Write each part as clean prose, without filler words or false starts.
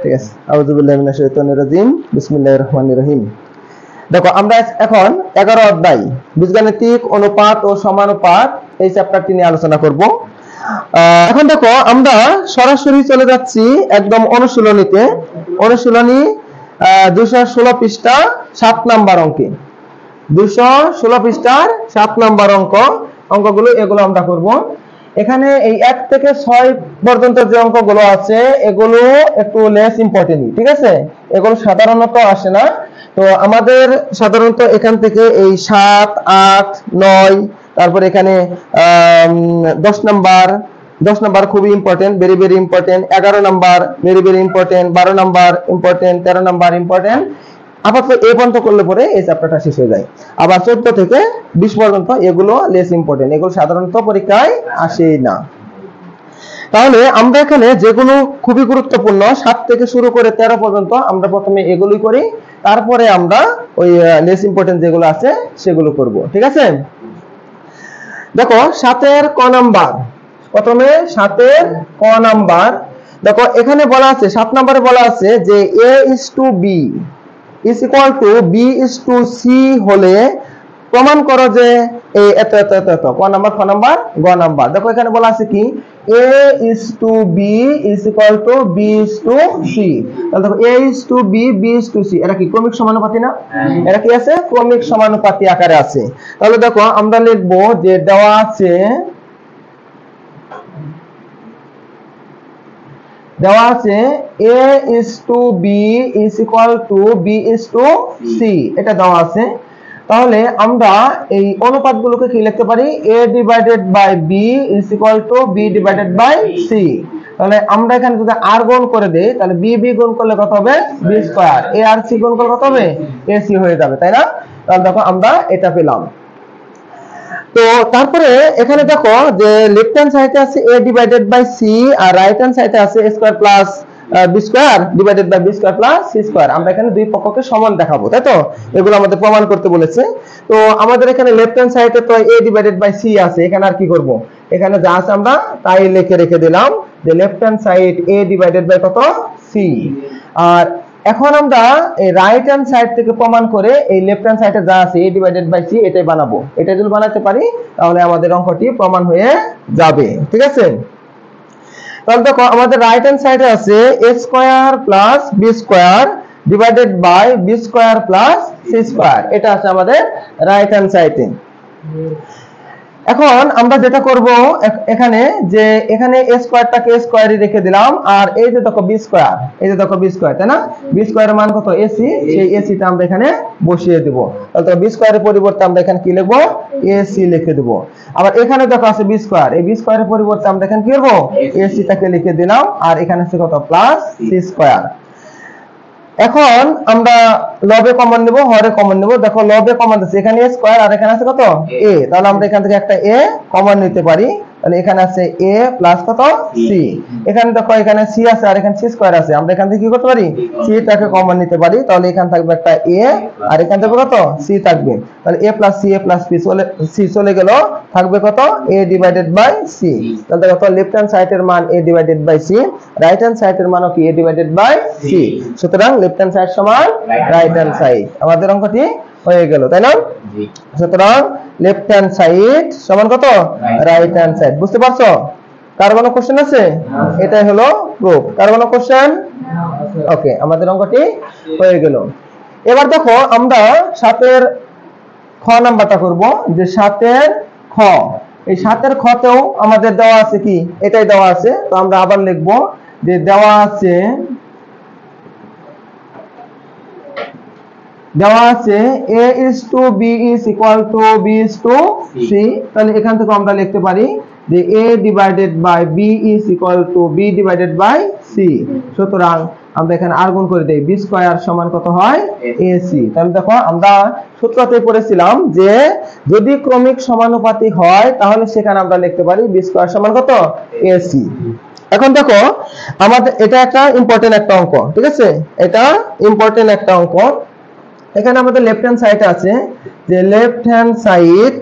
ঠিক আছে, আউযু বিল্লাহি মিনাশ শাইতানির রাজিম, বিসমিল্লাহির রহমানির রহিম। দেখো আমরা এখন 11 অধ্যায় বীজগাণিতিক অনুপাত ও সমানুপাত এই চ্যাপ্টারটি নিয়ে আলোচনা করব। এখন দেখো আমরা সরাসরি চলে যাচ্ছি একদম অনুশীলনীতে। অনুশীলনী 216 পৃষ্ঠা 7 নাম্বার অঙ্কে, 216 পৃষ্ঠার 7 নাম্বার অঙ্কগুলো এগুলো আমরা করব। এখানে এই 1 থেকে 6 পর্যন্ত যে অঙ্কগুলো আছে এগুলো একটু লেস ইম্পর্টেন্ট, ঠিক আছে, এগুলো সাধারণত আসে না। তো আমাদের সাধারণত এখান থেকে এই 7, 8, 9, তারপর এখানে 10 নাম্বার খুবই important, very very important, 11 number very very important, 12 number important, 13 number important. আপাতত এই পর্যন্ত করলে পরে এই চ্যাপ্টারটা শেষ হয়ে যায়। আবার 14 থেকে 20 পর্যন্ত এগুলো লেস ইম্পর্টেন্ট, এগুলো সাধারণত পরীক্ষায় আসে না। তাহলে আমরা এখানে যেগুলো খুবই গুরুত্বপূর্ণ 7 থেকে শুরু করে 13 পর্যন্ত আমরা প্রথমে এগুলোই করি, তারপরে আমরা ওই লেস ইম্পর্টেন্ট যেগুলো আছে সেগুলো করব, ঠিক আছে। দেখো 7 ক নাম্বার, প্রথমে 7 ক নাম্বার। দেখো এখানে বলা আছে 7 নম্বরে বলা আছে যে a:b is equal to b:c হলে প্রমাণ করো যে এই এত এত এত এত ক নাম্বার, খ নাম্বার, গ নাম্বার। দেখো এখানে বলা আছে কি a:b is equal to b:c। তাহলে দেখো a:b b:c, এটা কি ক্রমিক সমানুপাতি না? এটা কি আছে? ক্রমিক সমানুপাতি আকারে আছে। তাহলে দেখো আমরা লিখব যে দেওয়া আছে a:b is equal to b:c, এটা দেওয়া আছে। তাহলে আমরা এই অনুপাতগুলোকে কি লিখতে পারি? a divided by b is equal to b divided by c। তাহলে আমরা এখানে যদি r গুণ করে দেই তাহলে b গুণ করলে কত হবে? b square. a আর c গুণ করলে কত হবে? ac হয়ে যাবে, তাই না? তাহলে দেখো আমরা এটা পেলাম। তো তারপরে এখানে দেখো যে লেফট হ্যান্ড সাইডে আছে a ডিভাইডেড বাই c আর রাইট হ্যান্ড সাইডে আছে a square plus b square divided by b square plus c square. আমরা এখানে দুই পক্ষকে সমান দেখাবো, তাই তো? এগুলো আমাদের প্রমাণ করতে বলেছে। তো আমাদের এখানে লেফট হ্যান্ড সাইডে তো a ডিভাইডেড বাই c আছে, এখানে আর কি করব? এখানে যা আছে আমরা তাই লিখে রেখে দিলাম যে left hand side a divided by কত? c। আর এখন আমরা এই রাইট হ্যান্ড সাইড থেকে প্রমাণ করে এই লেফট হ্যান্ড সাইডে যা আছে a ডিভাইডেড বাই c এটাই বানাবো। এটা যদি বানাতে পারি তাহলে আমাদের অঙ্কটি প্রমাণ হয়ে যাবে, ঠিক আছে। তাহলে দেখো আমাদের রাইট হ্যান্ড সাইডে আছে a square plus b square divided by b square plus c square, এটা আছে আমাদের রাইট হ্যান্ড সাইডে। এখন আমরা যেটা করব এখানে যে এখানে a স্কয়ারটাকে a স্কয়ারই রেখে দিলাম, আর এই যে দেখো b স্কয়ার, এই যে দেখো b স্কয়ার, তাই না? b স্কয়ারের মান কত? ac, সেই ac টা আমরা এখানে বসিয়ে দেব। তাহলে b স্কয়ারের পরিবর্তে আমরা এখানে কি লিখব? ac লিখে দেব। আবার এখানে দেখো আছে b স্কয়ার, এই b স্কয়ারের পরিবর্তে আমরা এখানে কি করব? ac টাকে লিখে দিলাম, আর এখানে আছে কত? Plus c square. এখন আমরা লবে কমন নেব, হরে কমন নেব। দেখো লবে কমন আছে, এখানে a স্কয়ার আর এখানে আছে কত? a। তাহলে আমরা এখান থেকে একটা a কমন নিতে পারি। তাহলে এখানে আছে a প্লাস কত? c। এখানে দেখো এখানে c আছে আর এখানে c স্কয়ার আছে, আমরা এখান থেকে কি করতে পারি? c টাকে কমন নিতে পারি। তাহলে এখানে থাকবে একটা a আর এখানে থাকবে কত? c থাকবে। তাহলে a প্লাস c c চলে গেল, থাকবে কত? a divided by c। তাহলে দেখো লেফট হ্যান্ড সাইডের মান a divided by c, right hand সাইডের মানও কি a ডিভাইডেড বাই c। সুতরাং লেফট হ্যান্ড সাইড সমান রাইট হ্যান্ড সাইড, আমাদের অঙ্কটি হয়ে গেল, তাই না? সুতরাং লেফট হ্যান্ড সাইড সমান কত? Right hand side. বুঝতে পারছো? কার কোনো কোশ্চেন আছে? এটাই হলো প্রুফ। কার কোনো কোশ্চেন? ওকে, আমাদের অঙ্কটি হয়ে গেল। এবার দেখো আমরা 7 এর খ নাম্বারটা করব, যে 7 এর খ। এই 7 এর খতেও আমাদের দেওয়া আছে কি? এটাই দেওয়া আছে। তো আমরা আবার লিখব যে দেওয়া আছে a:b is equal to b:c। তাহলে এখান থেকে আমরা লিখতে পারি যে a divided by b is equal to b divided by c। সুতরাং আমরা এখানে r গুণ করে দেই, b স্কয়ার সমান কত হয়? ac। তাহলে দেখো আমরা সূত্রতে পড়েছিলাম যে যদি ক্রমিক সমানুপাতিক হয় তাহলে সেখানে আমরা লিখতে পারি b স্কয়ার সমান কত? ac। এখন দেখো আমাদের এটা একটা ইম্পর্টেন্ট একটা অঙ্ক, ঠিক আছে? এটা ইম্পর্টেন্ট একটা অঙ্ক। এখানে আমাদের লেফট হ্যান্ড সাইডে আছে যে লেফট হ্যান্ড সাইড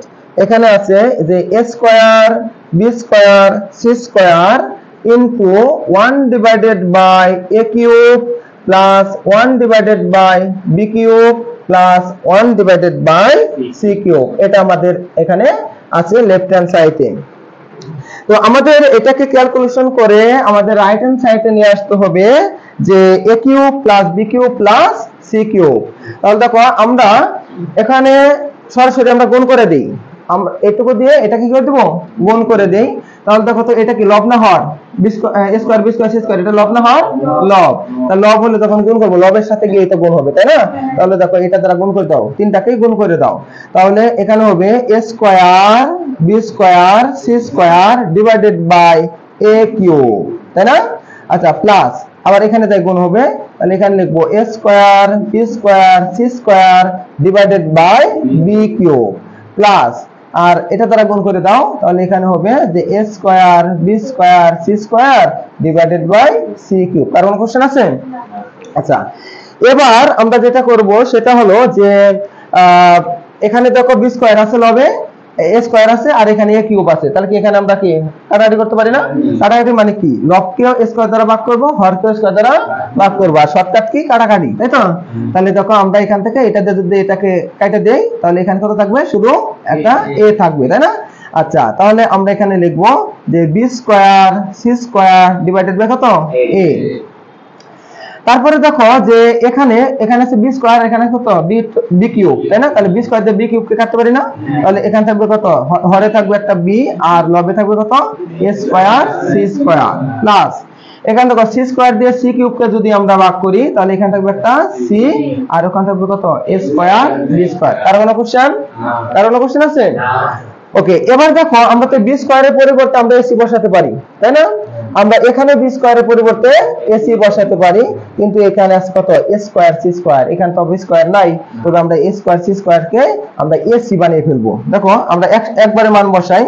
এখানে আছে যে a square b square c square into 1 divided by a cube plus 1 divided by b cube plus 1 divided by c cube। এটা আমাদের এখানে আছে লেফট হ্যান্ড সাইডে। তো আমাদের এটাকে ক্যালকুলেশন করে আমাদের রাইট হ্যান্ড সাইডে নিয়ে আসতে হবে যে a cube plus b cube plus c cube. তাহলে দেখো আমরা এখানে সরাসরি আমরা গুণ করে দেই, আমরা এটুকু দিয়ে এটা কি করে দেব, গুণ করে দেই। তাহলে দেখো তো এটা কি লব না হর, a square b square c square, এটা লব না হর, লব। তাহলে লব হলে তখন গুণ করব, লবের সাথে গিয়ে এটা গুণ হবে, তাই না? তাহলে দেখো এটা দ্বারা গুণ করে দাও, তিনটাকেই গুণ করে দাও। তাহলে এখানে হবে a square b square c square divided by a cube, তাই না? আচ্ছা প্লাস আবার এখানে তাই গুণ হবে, তাহলে এখানে লিখবো a square b square c square divided by b cube plus, আর এটা দ্বারা গুণ করে দাও, তাহলে এখানে হবে যে a square b square c square divided by c cube. কার কোনো কোশ্চেন আছে? আচ্ছা এবার আমরা যেটা করব সেটা হলো যে এখানে দেখো b স্কয়ার আছে, লবে a স্কয়ার আছে, আর এখানে a কিউব আছে, তাহলে কি এখানে আমরা কি কাটাকাটি করতে পারি না? কাটাকাটি মানে কি, লবকে a স্কয়ার দ্বারা ভাগ করব, হরকে a স্কয়ার দ্বারা ভাগ করব, আর শর্টকাট কি কাটাকাটি, তাই তো? তাহলে দেখো আমরা এখান থেকে এটা যদি এটাকে কেটে দেই, তাহলে এখানে কত থাকবে, শুধু একটা a থাকবে, তাই না? আচ্ছা তাহলে আমরা এখানে লিখব যে b square c square divided by কত, a। তারপরে দেখো যে এখানে আছে b স্কয়ার, এখানে কত b কিউব, তাই না? তাহলে b স্কয়ার দিয়ে b কিউব কে কাটতে পারি না? তাহলে এখানে থাকবে কত, হরে থাকবে একটা b, আর লবে থাকবে কত, a square c square plus এখানে দেখো c স্কয়ার দিয়ে c কিউব কে যদি আমরা ভাগ করি, তাহলে এখানে থাকবে একটা c, আর ওখানে থাকবে কত, a স্কয়ার b স্কয়ার। কার কোনো কোশ্চেন? কার কোনো কোশ্চেন আছে? ওকে, এবার দেখো আমরা তো b স্কয়ারের পরিবর্তে আমরা ac বসাতে পারি, তাই না? আমরা এখানে b স্কয়ারের পরিবর্তে ac বসাতে পারি, কিন্তু এখানে আছে কত, a স্কয়ার c স্কয়ার, এখানে তো b স্কয়ার নাই, তবে আমরা a স্কয়ার c স্কয়ার কে আমরা ac বানিয়ে ফেলবো। দেখো আমরা একবারে মান বসাই,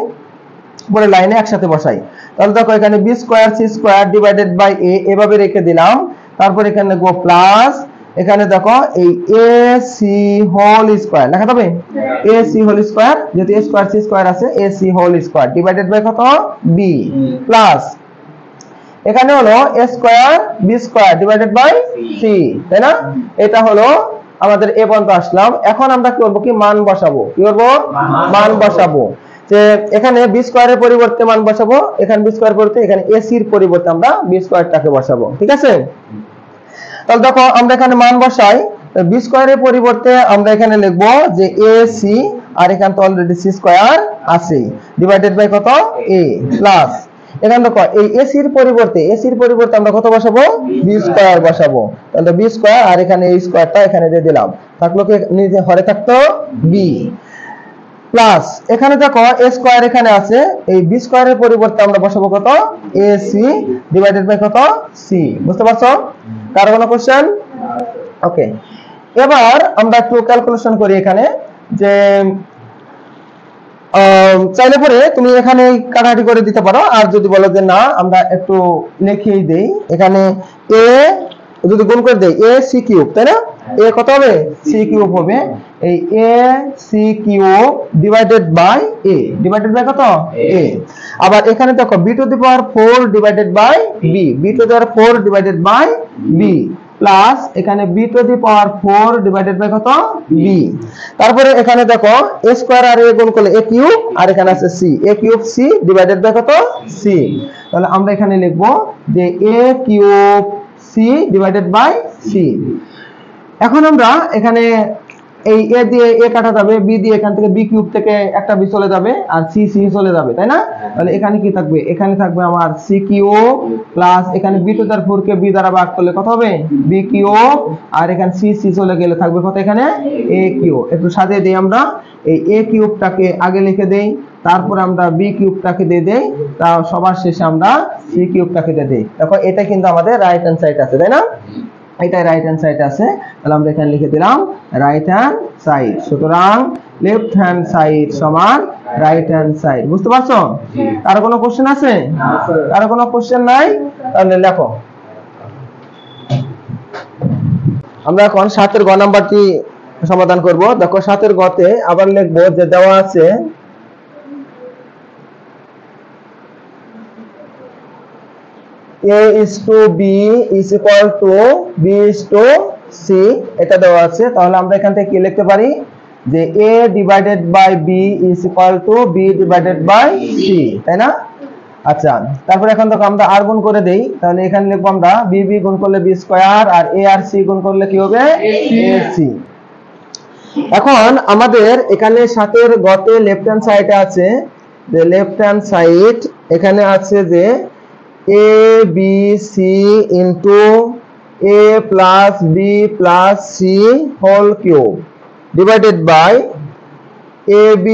পরে লাইনে একসাথে বসাই। তাহলে দেখো এখানে b square c square divided by a এভাবে রেখে দিলাম, তারপর এখানে লিখবো প্লাস, এখানে দেখো এই ac হোল স্কয়ার লেখা যাবে, ac হোল স্কয়ার, যেহেতু a স্কয়ার c স্কয়ার আছে, ac whole square divided by কত, b প্লাস এখানে হলো a square b square divided by c, তাই না? এটা হলো আমাদের a পর্যন্ত আসলাম। এখন আমরা কি করব, কি মান বসাবো, কি করব, মান বসাবো। যে এখানে b স্কয়ারের পরিবর্তে মান বসাবো, এখানে b স্কয়ার পরিবর্তে এখানে ac এর পরিবর্তে আমরা b স্কয়ারটাকে বসাবো, ঠিক আছে? তাহলে দেখো আমরা এখানে মান বসাই, b স্কয়ারের পরিবর্তে আমরা এখানে লিখব যে ac, আর এখানে তো অলরেডি c স্কয়ার আছে, ডিভাইডেড বাই কত, a প্লাস এখানে দেখো এই ac এর পরিবর্তে আমরা কত বসাবো, b স্কয়ার বসাবো। তাহলে b স্কয়ার, আর এখানে a স্কয়ারটা এখানে দিয়ে দিলাম, থাকলো কি নিচে হরে থাকতো b প্লাস এখানে দেখো a স্কয়ার এখানে আছে, এই b স্কয়ারের পরিবর্তে আমরা বসাবো কত, ac ডিভাইডেড বাই কত, c। বুঝতে পারছো? কার কোনো কোশ্চেন? ওকে, এবার আমরা একটু ক্যালকুলেশন করি এখানে, যে চাইলে পরে তুমি এখানে কাটাকাটি করে দিতে পারো, আর যদি বলো যে না আমরা একটু লিখেই দেই, এখানে a যদি গুণ করে দেই a c কিউব, তাই না? a কত হবে, c কিউব হবে, এই a c cube divided by a, divided by কত, a। আবার এখানে দেখো b to the power 4 divided by b, b to the power 4 divided by b plus এখানে b to the power 4 divided by কত, b। তারপরে এখানে দেখো a square আর a গুণ করলে a কিউব, আর এখানে আছে c, a cube c divided by কত, c। তাহলে আমরা এখানে লিখব যে a cube c divided by c। এখন আমরা এখানে এই a দিয়ে a কাটা যাবে, b দিয়ে এখান থেকে b কিউব থেকে একটা b চলে যাবে, আর c চলে যাবে, তাই না? তাহলে এখানে কি থাকবে, এখানে থাকবে আমার c কিউব প্লাস এখানে b to the power 4 K b দ্বারা ভাগ করলে কত হবে, b কিউব, আর এখানে c চলে গেলে থাকবে কত, এখানে a কিউব। একটু সাজিয়ে দেই, আমরা এই a কিউবটাকে আগে লিখে দেই, তারপর আমরা b কিউবটাকে দিয়ে দেই, তা সবার শেষে আমরা c কিউবটাকে দিয়ে দেই। দেখো এটা কিন্তু আমাদের রাইট হ্যান্ড সাইড আছে, তাই না? এটা রাইট হ্যান্ড সাইড আছে, তাহলে আমরা এখানে লিখে দিলাম রাইট হ্যান্ড সাইড। সুতরাং লেফট হ্যান্ড সাইড সমান রাইট হ্যান্ড সাইড। বুঝতে পারছো? কারো কোনো কোশ্চেন আছে? কারো কোনো কোশ্চেন নাই? তাহলে লেখো। আমরা এখন 7 এর গ নাম্বারটি সমাধান করব। দেখো 7 এর গতে আবার লিখবো যে দেওয়া আছে a is to b is equal to b is to c এটা দেওয়া আছে, তাহলে আমরা এখান থেকে কি লিখতে পারি যে a divided by b is equal to b divided by c, তাই না? আচ্ছা, তারপর এখন দেখো আমরা আর গুণ করে দেই, তাহলে এখানে লিখবো আমরা bb গুণ করলে b স্কয়ার আর a আর c গুণ করলে কি হবে ac। এখন আমাদের এখানে সাথের গতে লেফট হ্যান্ড সাইডে আছে যে লেফট হ্যান্ড সাইড এখানে আছে যে a b c into a plus b plus c whole cube divided by ab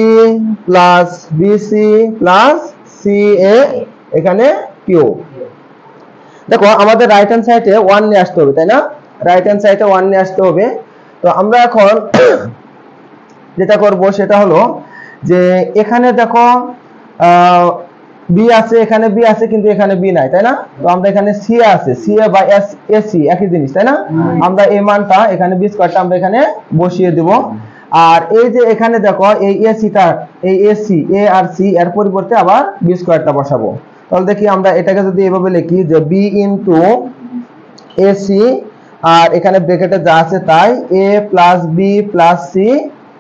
plus bc plus ca এখানে কিউব। দেখো আমাদের রাইট হ্যান্ড সাইডে 1 নিয়ে আসতে হবে, তাই না? রাইট হ্যান্ড সাইডে 1 নিয়ে আসতে হবে। তো আমরা এখন যেটা করব সেটা হলো যে এখানে দেখো b আছে, এখানে b আছে কিন্তু এখানে b নাই, তাই না? তো আমরা এখানে c আছে, c বা ac একই জিনিস, তাই না? আমরা এই মানটা এখানে b স্কয়ারটা আমরা এখানে বসিয়ে দেব। আর এই যে এখানে দেখো এই ac-টা, এই ac a আর c এর পরিবর্তে আবার b স্কয়ারটা বসাবো। তাহলে দেখি আমরা এটাকে যদি এভাবে লিখি যে b into ac আর এখানে ব্র্যাকেটে যা আছে তাই a plus b plus c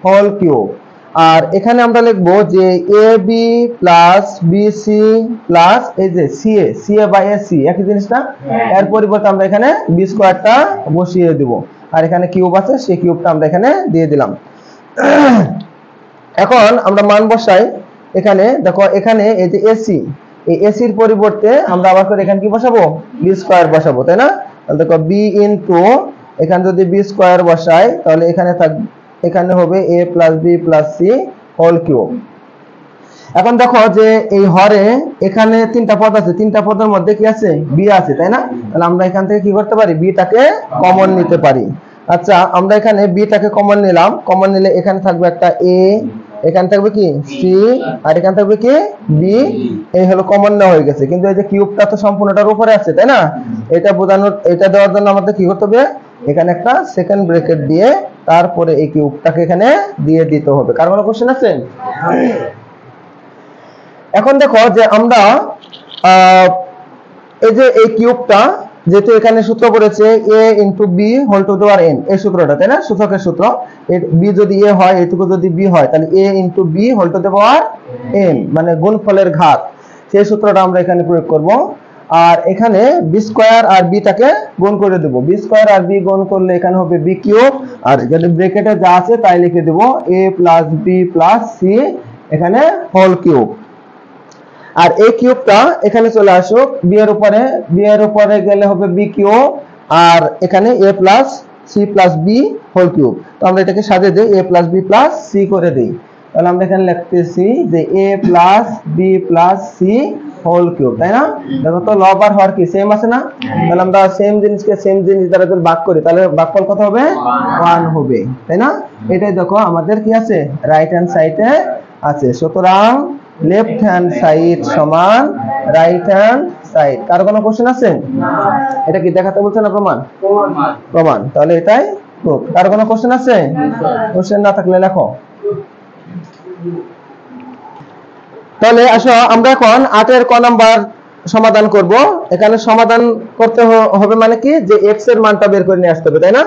whole cube. আর এখানে আমরা লিখবো যে ab plus bc plus এই যে ca বাই ac একই জিনিস না, এর পরিবর্তে আমরা এখানে b স্কয়ারটা বসিয়ে দেব। আর এখানে কিউব আছে, সেই কিউবটা আমরা এখানে দিয়ে দিলাম। এখন আমরা মান বসাই এখানে, দেখো এখানে এই যে ac, এই ac এর পরিবর্তে আমরা আবার করে এখানে কি বসাবো b স্কয়ার বসাবো, তাই না? তাহলে দেখো b into এখানে যদি b স্কয়ার বসাই তাহলে এখানে এখানে হবে a plus b plus c whole cube. এখন দেখো যে এই হরে এখানে তিনটা পদ আছে, তিনটা পদের মধ্যে কি আছে b আছে, তাই না? তাহলে আমরা এখান থেকে কি করতে পারি b টাকে কমন নিতে পারি। আচ্ছা, আমরা এখানে b টাকে কমন নিলাম, কমন নিলে এখানে থাকবে একটা a, এখানে থাকবে কি c আর এখানে থাকবে কি b, এই হলো কমন নেওয়া হয়ে গেছে। কিন্তু এই যে কিউবটা তো সম্পূর্ণটার উপরে আছে, তাই না? এটা বোঝানোর, এটা দেওয়ার জন্য আমাদের কি করতে হবে এখানে একটা সেকেন্ড ব্র্যাকেট দিয়ে তারপরে এই কিউবটাকে এখানে দিয়ে দিতে হবে। কার কোনো কোশ্চেন আছে? এখন দেখো যে আমরা এই যে এই কিউবটা যেহেতু এখানে সূত্র পড়েছে a into b whole to the power n, এই সূত্রটা, তাই না? সূচকের সূত্র, b যদি a হয় এটুকু যদি b হয় তাহলে a into b whole to the power n মানে গুণফলের ঘাত, সেই সূত্রটা আমরা এখানে প্রয়োগ করব। আর এখানে b স্কয়ার আর b টাকে গুণ করে দেব, b স্কয়ার আর b গুণ করলে এখানে হবে b কিউব, আর এখানে ব্র্যাকেটে যা আছে তাই লিখে দেব a plus b plus c এখানে হোল কিউব। আর এই কিউবটা এখানে চলে আসুক b এর উপরে গেলে হবে b কিউব, আর এখানে a plus c plus b whole cube. তো আমরা এটাকে সাজিয়ে দেই a plus b plus c করে দেই, তাহলে আমরা এখানে লিখতেছি যে a plus b plus c whole cube, তাই না? দেখো তো লব আর হর কি সেম আছে না? তাহলে আমরা সেম জিনিসকে সেম জিনিস দ্বারা যদি ভাগ করি তাহলে ভাগফল কত হবে 1 হবে, তাই না? এটাই দেখো আমাদের কি আছে রাইট হ্যান্ড সাইডে আছে। সুতরাং লেফট হ্যান্ড সাইড সমান রাইট হ্যান্ড সাইড। কার কোনো কোশ্চেন আছে? এটা কি দেখাতে বলছে না প্রমাণ? প্রমাণ, তাহলে এটাই প্রুফ। কার কোনো কোশ্চেন আছে? কোশ্চেন না থাকলে লেখো। তাহলে আসো আমরা এখন 8 এর ক নাম্বার সমাধান করব। এখানে সমাধান করতে হবে মানে কি যে x এর মানটা বের করে নিয়ে আসতে হবে, তাই না?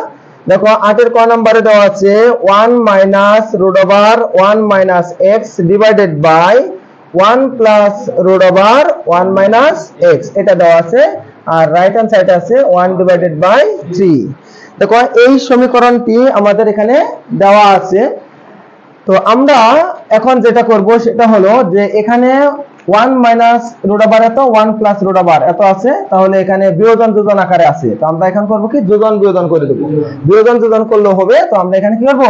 দেখো 8 এর ক নাম্বারে দেওয়া আছে 1 minus root over 1 minus x divided by 1 plus root over 1 minus x এটা দেওয়া আছে, আর রাইট হ্যান্ড সাইডে আছে 1 divided by 3। দেখো এই সমীকরণটি আমাদের এখানে দেওয়া আছে। তো আমরা এখন যেটা করব সেটা হলো যে এখানে 1 minus root over এত 1 plus root over এত আছে, তাহলে এখানে বিয়োজন যোজন আকারে আছে। তো আমরা এখন করব কি যোজন বিয়োজন করে দেব, বিয়োজন যোজন করলে হবে। তো আমরা এখানে কি করব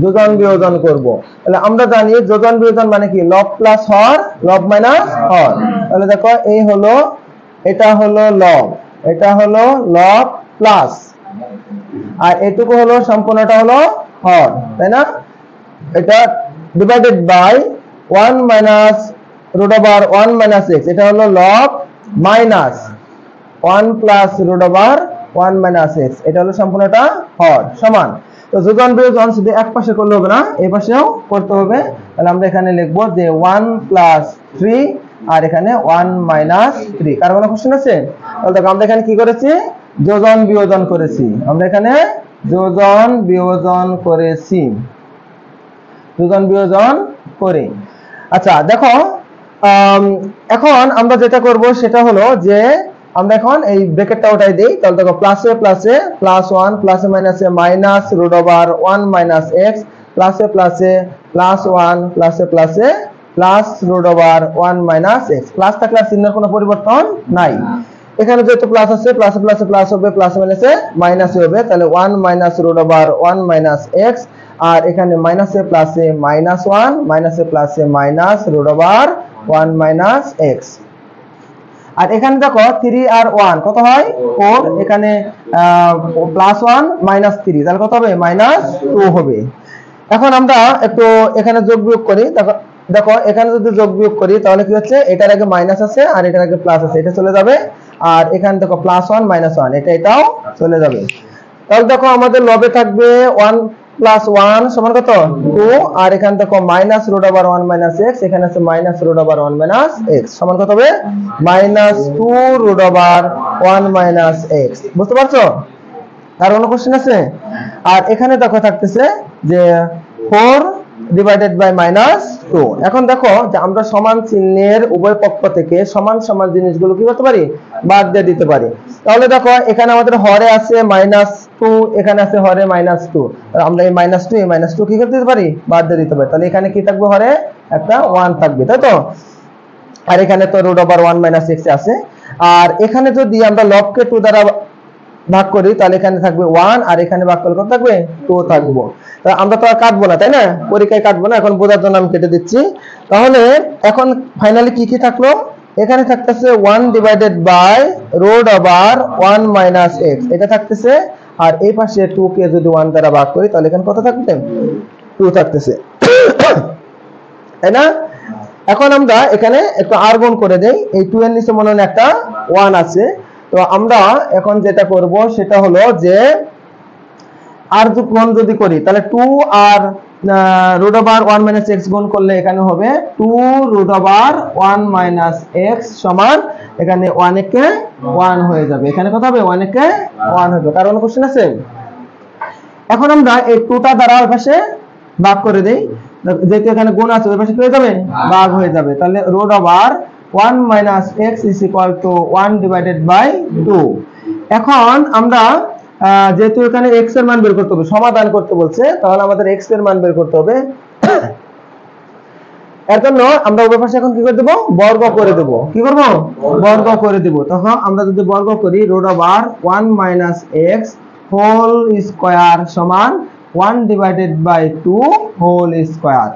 যোজন বিয়োজন করব। তাহলে আমরা জানি যোজন বিয়োজন মানে কি লব প্লাস হর, লব মাইনাস হর। তাহলে দেখো এই হলো, এটা হলো লব, এটা হলো লব প্লাস, আর এটুকু হলো সম্পূর্ণটা হলো হর, তাই না? এটা divided by 1 minus root over 1 minus x, এটা হলো লব minus 1 plus root over 1 minus x, এটা হলো সম্পূর্ণটা হর সমান। তো যোজন বিয়োজন শুধু এক পাশে করলে হবে না, এই পাশেও করতে হবে। তাহলে আমরা এখানে লিখব যে 1 plus 3 আর এখানে 1 minus 3। কার কোনো কোশ্চেন আছে? তাহলে দেখো আমরা এখানে কি করেছি, যোজন বিয়োজন করেছি, আমরা এখানে যোজন বিয়োজন করেছি, যোজন বিয়োজন করে। আচ্ছা দেখো এখন আমরা যেটা করব সেটা হলো যে আমরা এখন এই ব্র্যাকেটটা উঠাই দেই। তাহলে দেখো প্লাসে প্লাসে প্লাস 1 প্লাসে মাইনাসে minus root over 1 minus x, প্লাসে প্লাসে প্লাস 1 প্লাসে প্লাসে plus root over 1 minus x। Plus থাকলে আর চিহ্নের কোনো পরিবর্তন নাই। এখানে যেহেতু প্লাস আছে, প্লাসে প্লাসে প্লাস হবে, প্লাস মাইনাসে মাইনাস হবে, তাহলে 1 minus root over 1 minus x, আর এখানে মাইনাসে প্লাসে মাইনাস 1, মাইনাসে প্লাসে minus root over 1 minus x। আর এখানে দেখো 3 আর 1 কত হয় 4, এখানে প্লাস 1 মাইনাস 3, তাহলে কত হবে মাইনাস 2 হবে। এখন আমরা একটু এখানে যোগ বিয়োগ করি। দেখো এখানে যদি যোগ বিয়োগ করি তাহলে কি হচ্ছে, এটার আগে মাইনাস আছে আর এটার আগে প্লাস আছে, এটা চলে যাবে। আর এখানে দেখো প্লাস 1 মাইনাস 1, এটাও চলে যাবে। তাহলে দেখো আমাদের লবে থাকবে 1 প্লাস 1 সমান কত 2, আর এখানে দেখো minus root over 1 minus x, এখানে আছে minus root over 1 minus x সমান কত হবে minus 2 root over 1 minus x। বুঝতে পারছো? আর কোনো কোশ্চেন আছে? আর এখানে দেখো থাকতেছে যে 4 ডিভাইডেড বাই মাইনাস 2। এখন দেখো যে আমরা সমান চিহ্নের উভয় পক্ষ থেকে সমান সমান জিনিসগুলো কি করতে পারি, বাদ দিয়ে দিতে পারি। তাহলে দেখো এখানে আমাদের হরে আছে মাইনাস 2, এখানে আছে হরে মাইনাস 2, আমরা এই মাইনাস 2 এই মাইনাস 2 কি করতে পারি, বাদ দিয়ে দিতে পারি। তাহলে এখানে কি থাকবে, হরে একটা 1 থাকবে, তাই তো। আর এখানে তো রুট ওভার 1 মাইনাস x আছে। আর এখানে যদি আমরা লবকে 2 দ্বারা ভাগ করি তাহলে এখানে থাকবে 1, আর এখানে ভাগ করলে কত থাকবে 2 থাকবে। আমরা তো আর কাটবো না, তাই না, পরীক্ষায় কাটবো না, এখন বোঝার জন্য আমি কেটে দিচ্ছি। তাহলে এখন ফাইনালি কি কি থাকলো, এখানে থাকতেছে 1 divided by root over 1 minus x, এটা থাকতেছে। আর এই পাশে 2 কে যদি 1 দ্বারা ভাগ করি তাহলে এখানে কত থাকবে 2 থাকতেছে, তাই না। এখন আমরা এখানে একটু আর গুণ করে দেই, এই 2 এর নিচে মনে হয় একটা 1 আছে। তো আমরা এখন যেটা করব সেটা হলো যে আর গুণ যদি করি তাহলে 2 আর রুট ওভার 1 মাইনাস x গুণ করলে এখানে হবে 2 রুট ওভার 1 মাইনাস x সমান, এখানে 1 একে 1 হয়ে যাবে, এখানে কত হবে 1 একে 1 হবে। কারণ কোশ্চেন আছে। এখন আমরা এই 2টা দ্বারা ওই পাশে ভাগ করে দেই, যেহেতু এখানে গুণ আছে ওই পাশে কি হয়ে যাবে, ভাগ হয়ে যাবে। তাহলে root over 1 minus x is equal to 1 divided by 2। এখন আমরা যেহেতু এখানে x এর মান বের করতে হবে, সমাধান করতে বলছে, তাহলে আমাদের x এর মান বের করতে হবে। এর জন্য আমরা উভয় পাশে এখন কি করে দেব, বর্গ করে দেব। কি করব, বর্গ করে দেব। তখন আমরা যদি বর্গ করি root over 1 minus x whole square সমান 1 ডিভাইডেড বাই 2 হোল স্কয়ার।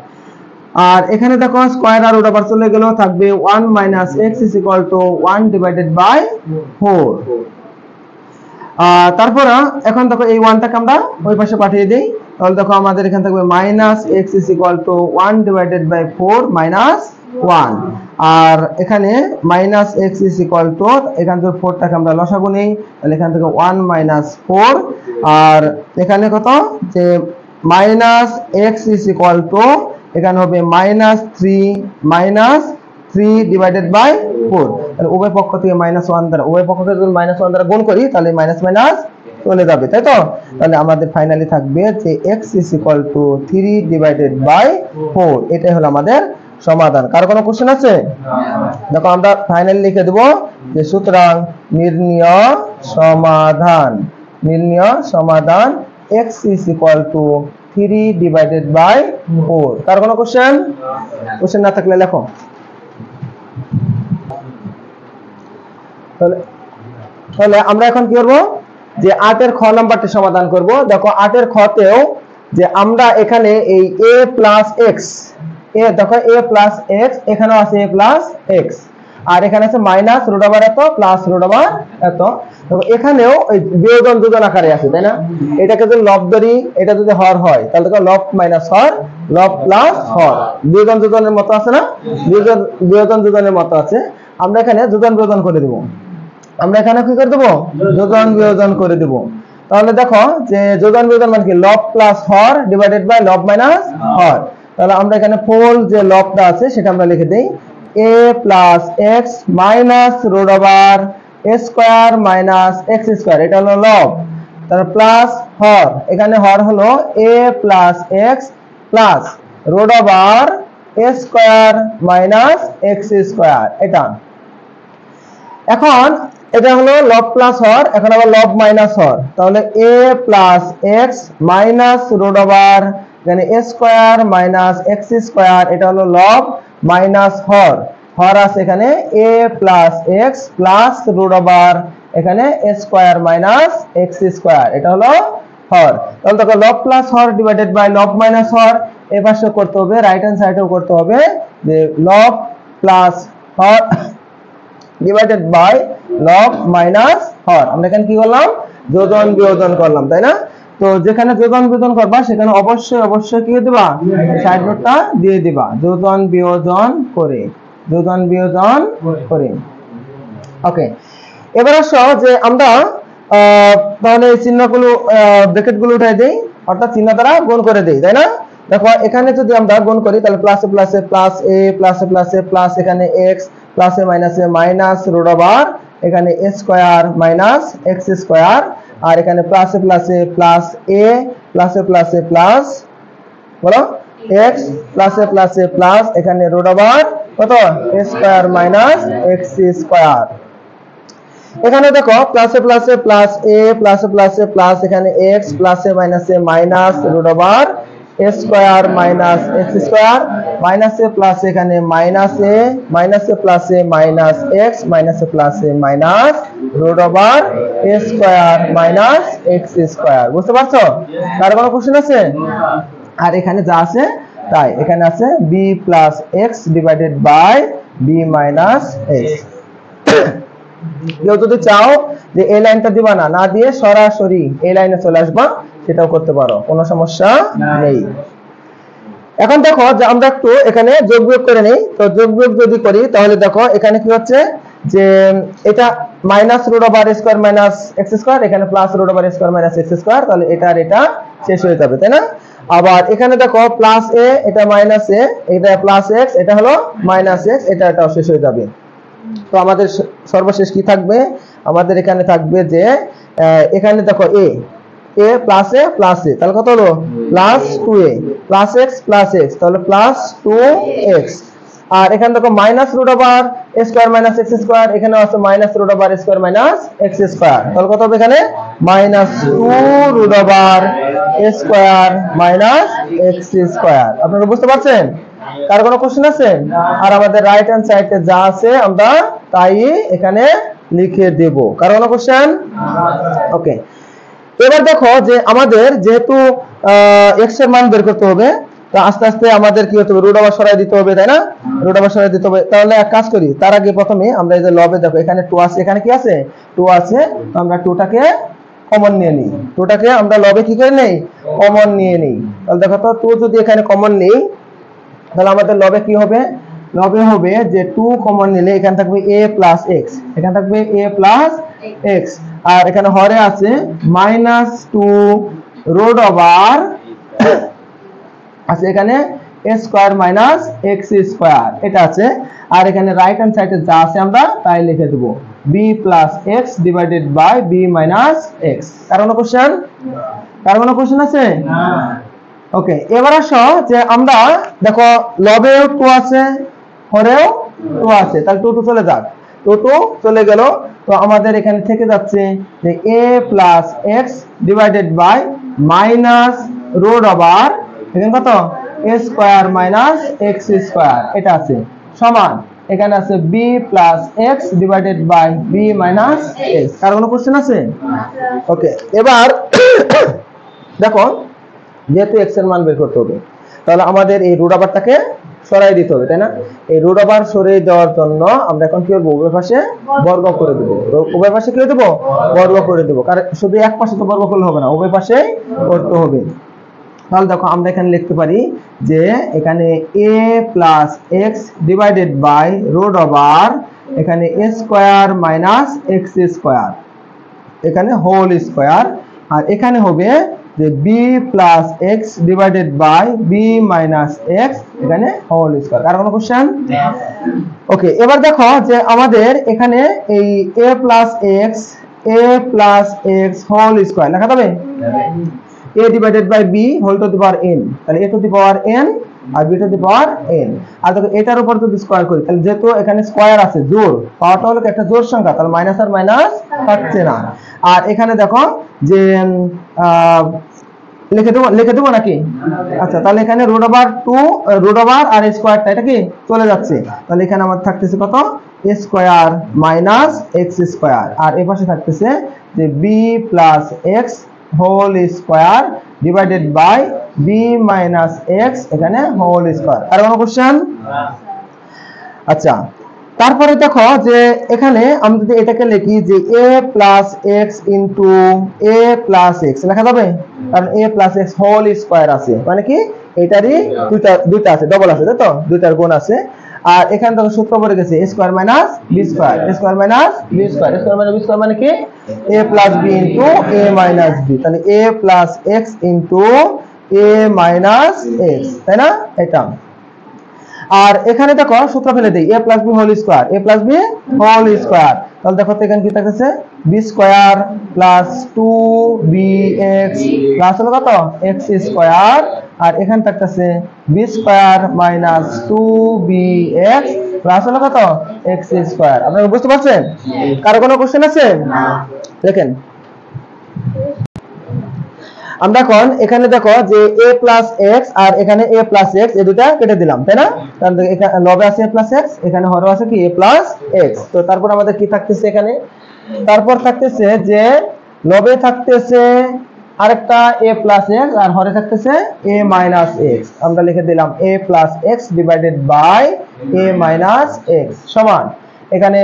আর এখানে দেখো স্কয়ার আর রুট ওভার চলে গেল, থাকবে 1 minus x is equal to 1 divided by 4। তারপর এখন দেখো এই 1টাকে আমরা ওই পাশে পাঠিয়ে দেই, তাহলে দেখো আমাদের এখানে থাকবে minus x is equal to 1 divided by 4 minus 1। আর এখানে minus x is equal to, এখান থেকে 4টাকে আমরা লসাগু নেই, তাহলে এখান থেকে 1 মাইনাস 4। আর এখানে কত, যে minus x is equal to এখানে হবে মাইনাস 3 ডিভাইডেড বাই 4। তাহলে উভয় পক্ষ থেকে -1 দ্বারা, উভয় পক্ষকে যদি -1 দ্বারা গুণ করি তাহলে মাইনাস মাইনাস চলে যাবে, তাই তো। তাহলে আমাদের ফাইনালি থাকবে যে x is equal to 3 divided by 4। এটাই হলো আমাদের সমাধান। কার কোনো কোশ্চেন আছে? দেখো আমরা ফাইনালি লিখে দেব যে সুতরাং নির্ণয় সমাধান x is equal to 3 divided by 4। কার কোনো কোশ্চেন না থাকলে লেখো। তাহলে আমরা এখন কি করব, যে 8 এর খ নাম্বারটি সমাধান করব। দেখো 8 এর খতেও যে আমরা এখানে এই a প্লাস x, দেখো a প্লাস x, এখানেও আছে a প্লাস x, আর এখানে আছে মাইনাস রুট ওভার এত প্লাস রুট ওভার এত। দেখো এখানেও ওই বিয়োজন যোজন আকারে আছে, তাই না। এটাকে যদি লব ধরি, এটা যদি হর হয় তাহলে দেখো লব মাইনাস হর, লব প্লাস হর, বিয়োজন যোজনের মতো আছে না, বিয়োজন যোজনের মতো আছে। আমরা এখানে যোজন বিয়োজন করে দেব, আমরা এখানে কি করে দেব, যোজন বিয়োজন করে দেব। তাহলে দেখো যে যোজন বিয়োজন মানে কি, লব প্লাস হর ডিভাইডেড বাই লব মাইনাস হর। তাহলে আমরা এখানে ফুল যে লবটা আছে সেটা আমরা লিখে দেই, a plus x minus root over a square minus x square, এটা হলো লব। তারপর প্লাস হর, এখানে হর হলো a plus x plus root over a square minus x square. এটা এখন এটা হলো লব প্লাস হর, এখন আবার লব মাইনাস হর, তাহলে a plus x minus root over এখানে a square minus x square, এটা হলো লব মাইনাস হর, হর আছে এখানে a plus x plus root over এখানে a square minus x square, এটা হলো হর। তাহলে দেখো লব প্লাস হর ডিভাইডেড বাই লব মাইনাস হর, এই পাশে করতে হবে, রাইট হ্যান্ড সাইডেও করতে হবে যে লব প্লাস হর ডিভাইডেড বাই লব মাইনাস হর। আমরা এখানে কি করলাম, যোজন বিয়োজন করলাম, তাই না? তো যেখানে যোজন বিয়োজন করবা সেখানে অবশ্যই অবশ্যই কি দিবা, সাইড নোটটা দিয়ে দিবা, যোজন বিয়োজন করে, যোজন বিয়োজন করে। ওকে, এবার আসো যে আমরা তাহলে এই চিহ্নগুলো ব্র্যাকেট গুলো উঠাই দেই, অর্থাৎ চিহ্ন দ্বারা গুণ করে দেই, তাই না? দেখো এখানে যদি আমরা গুণ করি তাহলে প্লাসে প্লাসে প্লাস a প্লাসে প্লাসে প্লাস এখানে x প্লাসে মাইনাসে মাইনাস রুট ওভার এখানে a square minus x square, আর এখানে প্লাসে প্লাসে প্লাস a প্লাসে প্লাসে প্লাস বলো x প্লাসে প্লাসে প্লাস এখানে রুট ওভার কত a square minus x square. এখানে দেখো প্লাসে প্লাসে প্লাস a প্লাসে প্লাসে প্লাস এখানে x প্লাসে মাইনাসে minus root over a square minus x square, মাইনাসে প্লাস এখানে মাইনাসে মাইনাসে প্লাসে মাইনাস x মাইনাসে প্লাসে minus root over a square minus x square. বুঝতে পারছো? তার কোনো কোশ্চেন আছে? আর এখানে যা আছে তাই, এখানে আছে b plus x divided by b minus x। কেউ যদি চাও যে এই লাইনটা দিবা না, না দিয়ে সরাসরি এই লাইনে চলে আসবা, সেটাও করতে পারো, কোনো সমস্যা নেই। এখন দেখো যে আমরা একটু এখানে যোগ বিয়োগ করে নেই। তো যোগ বিয়োগ যদি করি তাহলে দেখো এখানে কি হচ্ছে যে এটা minus root over a square minus x square, এখানে plus root over a square minus x square, তাহলে এটা আর এটা শেষ হয়ে যাবে, তাই না? আবার এখানে দেখো প্লাস a, এটা মাইনাস a, এটা প্লাস x, এটা হলো মাইনাস x, এটাও শেষ হয়ে যাবে। তো আমাদের সর্বশেষ কি থাকবে, আমাদের এখানে থাকবে যে এখানে দেখো a plus a plus a, তাহলে কত হলো plus 2a plus x plus x, তাহলে প্লাস 2x। আর এখানে দেখো minus root over a square minus x square, এখানে আছে minus root over a square minus x square, তাহলে কত হবে এখানে minus 2 root over a square minus x square. আপনারা বুঝতে পারছেন? কার কোনো কোশ্চেন আছে? আর আমাদের রাইট হ্যান্ড সাইডে যা আছে আমরা তাই এখানে লিখে দেব, কার কোনো কোশ্চেন? ওকে, এবার দেখো যে আমাদের যেহেতু x এর মান বের করতে হবে, তো আস্তে আস্তে আমাদের কি হতে হবে, রুট ওভার সরাই দিতে হবে, তাই না? রুট ওভার সরাই দিতে হবে। তাহলে এক কাজ করি, তার আগে প্রথমে আমরা এই যে লবে দেখো এখানে 2 আছে, এখানে কি আছে 2 আছে, তো আমরা 2টাকে কমন নিয়ে নিই, 2টাকে আমরা লবে কি করে নেই, কমন নিয়ে নিই। তাহলে দেখো তো 2 যদি এখানে কমন নেই তাহলে আমাদের লবে কি হবে, লবে হবে যে 2 কমন নিলে এখানে থাকবে a প্লাস x, এখানে থাকবে a প্লাস x, আর এখানে হরে আছে মাইনাস 2 রুট ওভার আছে এখানে a square minus x square, এটা আছে। আর এখানে রাইট হ্যান্ড সাইডে যা আছে আমরা তাই লিখে দেব, b plus x divided by b minus x। কার কোনো কোশ্চেন? কার কোনো কোশ্চেন আছে? না। ওকে, এবার আসো যে আমরা দেখো লবেও 2 আছে, হরেও 2 আছে, তাহলে 2 চলে যাক, 2 চলে গেল। তো আমাদের এখানে থেকে যাচ্ছে যে a plus x divided by minus root over এখানে কত a square minus x square, এটা আছে সমান এখানে আছে b plus x divided by b minus x। কার কোনো কোশ্চেন আছে? ওকে, এবার দেখো যেহেতু x এর মান বের করতে হবে, তাহলে আমাদের এই রুট ওভারটাকে সরাই দিতে হবে, তাই না? এই রুট ওভার সরিয়ে দেওয়ার জন্য আমরা এখন কি করব, উভয় পাশে বর্গ করে দেব। উভয় পাশে কি দেব, বর্গ করে দেব, কারণ শুধু এক পাশে তো বর্গ করলে হবে না, উভয় পাশে করতে হবে। তাহলে দেখো আমরা এখানে লিখতে পারি যে এখানে a plus x divided by root over এখানে a square minus x square, এখানে হোল স্কয়ার, আর এখানে হবে যে b plus x divided by b minus x এখানে হোল স্কয়ার। আর কোনো কোশ্চেন? ওকে, এবার দেখো যে আমাদের এখানে এই a plus x whole square লেখা যাবে a divided by b whole to the power n, তাহলে a to the power n আর b to the power n। আর দেখো এটার উপর যদি স্কয়ার করি তাহলে যেহেতু এখানে স্কয়ার আছে জোড়, পাওয়ারটা হলো একটা জোড় সংখ্যা, তাহলে মাইনাস আর মাইনাস থাকছে না। আর এখানে দেখো যে লিখে দেবো নাকি? আচ্ছা, তাহলে এখানে রুট ওভার আর স্কয়ারটা এটা কি চলে যাচ্ছে, তাহলে এখানে আমার থাকতেছে কত a square minus x square, আর এই পাশে থাকতেছে যে b plus x whole square divided by b minus x এখানে হোল স্কয়ার। আর কোনো কোশ্চেন? আচ্ছা, তারপরে দেখো যে এখানে আমরা যদি এটাকে লিখি যে a plus x into a plus x লেখা যাবে, কারণ a plus x whole square আছে, মানে কি এটারই দুইটা আছে, ডবল আছে, তাই তো দুইটার গুণ আছে। আর এখানে দেখো সূত্র পড়ে গেছে a square minus b square, a square minus b square, a square minus b square মানে কি a plus b into a minus b, তাহলে a plus x into a minus x, তাই না এটা। আর এখানে দেখো সূত্র ফেলে দেই a plus b whole square, a plus b whole square, তাহলে দেখো তো এখানে কি থাকতেছে b square plus 2bx plus হলো কত x স্কয়ার, আর এখানে থাকতেছে b square minus 2bx plus হলো কত x স্কয়ার। আপনারা বুঝতে পারছেন? কারো কোনো কোশ্চেন আছে? দেখেন আমরা এখন এখানে দেখো যে a প্লাস x আর এখানে a প্লাস x এই দুটো কেটে দিলাম, তাই না? তাহলে এখানে লবে আছে a প্লাস x, এখানে হরে আছে কি a প্লাস x। তো তারপর আমাদের কি থাকতেছে এখানে, তারপর থাকতেছে যে লবে থাকতেছে আরেকটা a প্লাস x আর হরে থাকতেছে a মাইনাস x, আমরা লিখে দিলাম a plus x divided by a minus x সমান এখানে